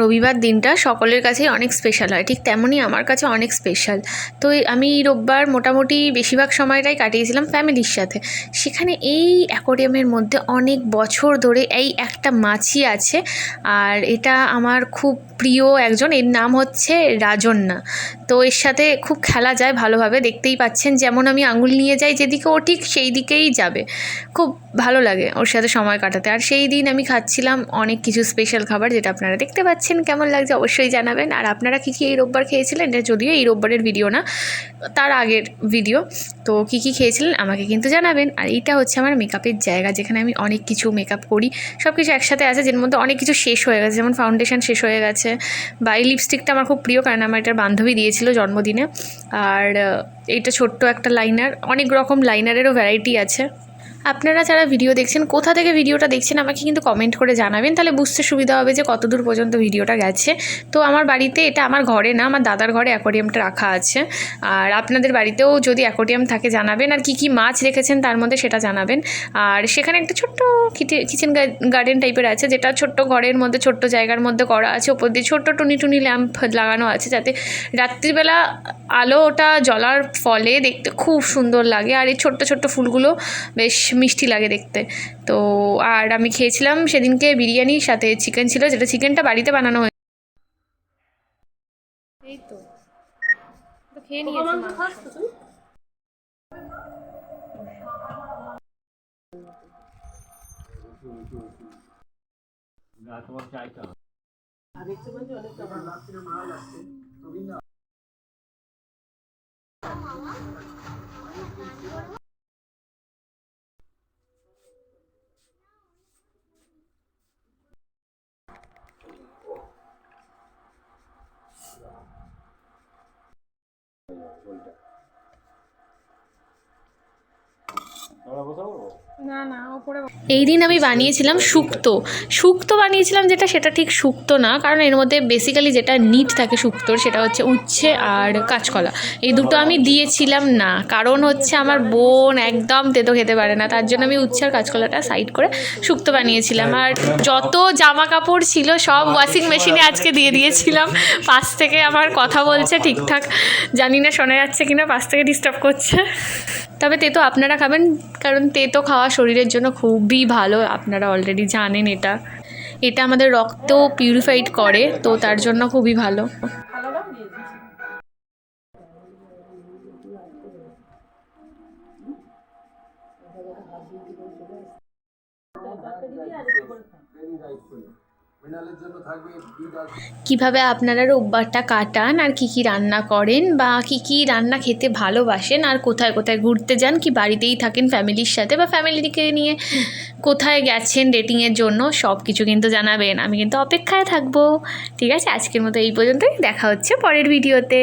রবিবার দিনটা সকলের কাছেই অনেক স্পেশাল হয়, ঠিক তেমনই আমার কাছে অনেক স্পেশাল। তো আমি এই রোববার মোটামুটি বেশিরভাগ সময়টাই কাটিয়েছিলাম ফ্যামিলির সাথে। সেখানে এই অ্যাকোয়ারিয়ামের মধ্যে অনেক বছর ধরে এই একটা মাছি আছে, আর এটা আমার খুব প্রিয় একজন, এর নাম হচ্ছে রাজন্যা। তো এর সাথে খুব খেলা যায় ভালোভাবে, দেখতেই পাচ্ছেন যেমন আমি আঙুল নিয়ে যাই যেদিকে ও ঠিক সেই দিকেই যাবে। খুব ভালো লাগে ওর সাথে সময় কাটাতে। আর সেই দিন আমি খাচ্ছিলাম অনেক কিছু স্পেশাল খাবার, যেটা আপনারা দেখতে পাচ্ছেন। কেমন লাগছে অবশ্যই জানাবেন। আর আপনারা কী কী এই রোববার খেয়েছিলেন, এটা যদিও এই রোববারের ভিডিও না, তার আগের ভিডিও। তো কী কী খেয়েছিলেন আমাকে কিন্তু জানাবেন। আর এইটা হচ্ছে আমার মেকআপের জায়গা, যেখানে আমি অনেক কিছু মেকআপ করি, সব কিছু একসাথে আছে, যের মধ্যে অনেক কিছু শেষ হয়ে গেছে, যেমন ফাউন্ডেশন শেষ হয়ে গেছে। বা এই লিপস্টিকটা আমার খুব প্রিয়, কারণ আমার এটার বান্ধবী দিয়েছিল জন্মদিনে। আর এইটা ছোট্ট একটা লাইনার, অনেক রকম লাইনারেরও ভ্যারাইটি আছে। আপনারা যারা ভিডিও দেখছেন, কোথা থেকে ভিডিওটা দেখছেন আমাকে কিন্তু কমেন্ট করে জানাবেন, তাহলে বুঝতে সুবিধা হবে যে কত দূর পর্যন্ত ভিডিওটা গেছে। তো আমার বাড়িতে, এটা আমার ঘরে না, আমার দাদার ঘরে অ্যাকোয়ারিয়ামটা রাখা আছে। আর আপনাদের বাড়িতেও যদি অ্যাকোয়ারিয়াম থাকে জানাবেন, আর কী কী মাছ রেখেছেন তার মধ্যে সেটা জানাবেন। আর সেখানে একটা ছোট্ট কিচেন গার্ডেন টাইপের আছে, যেটা ছোট্ট ঘরের মধ্যে ছোট্ট জায়গার মধ্যে করা আছে। ওপর দিয়ে ছোট্ট টুনি ল্যাম্প লাগানো আছে, যাতে রাত্রিবেলা আলোটা জ্বলার ফলে দেখতে খুব সুন্দর লাগে। আর এই ছোট্ট ছোট্ট ফুলগুলো বেশ মিষ্টি লাগে দেখতে। তো আর আমি খেয়েছিলাম সেদিনকে বিরিয়ানির সাথে চিকেন ছিল, যেটা চিকেনটা বাড়িতে বানানো হয়েছে। এই তো খেয়ে নিয়েছি। এই দিন আমি বানিয়েছিলাম শুক্তো বানিয়েছিলাম, সেটা ঠিক শুক্তো না, কারণ এর মধ্যে বেসিক্যালি যেটা নিট থাকে শুক্তোর, সেটা হচ্ছে উচ্ছে আর কাঁচকলা। এই দুটো আমি দিয়েছিলাম না, কারণ হচ্ছে আমার বোন একদম তেতো খেতে পারে না, তার জন্য আমি উচ্ছে আর কাঁচকলাটা সাইড করে শুক্তো বানিয়েছিলাম। আর যত জামা কাপড় ছিল সব ওয়াশিং মেশিনে আজকে দিয়ে দিয়েছিলাম। পাশ থেকে আমার কথা বলছে ঠিকঠাক, জানি না শোনা যাচ্ছে কিনা, পাশ থেকে ডিস্টার্ব করছে। তবে তেতো আপনারা খাবেন, কারণ তেতো খাওয়া শরীরের জন্য খুবই ভালো, আপনারা অলরেডি জানেন। এটা আমাদের রক্ত পিউরিফাইড করে, তো তার জন্য খুবই ভালো। কিভাবে আপনারা রোববারটা কাটান, আর কি কি রান্না করেন, বা কি কি রান্না খেতে ভালোবাসেন, আর কোথায় কোথায় ঘুরতে যান, কি বাড়িতেই থাকেন ফ্যামিলির সাথে, বা ফ্যামিলিকে নিয়ে কোথায় গেছেন ডেটিংয়ের জন্য, সব কিছু কিন্তু জানাবেন। আমি কিন্তু অপেক্ষায় থাকবো। ঠিক আছে, আজকের মতো এই পর্যন্তই, দেখা হচ্ছে পরের ভিডিওতে।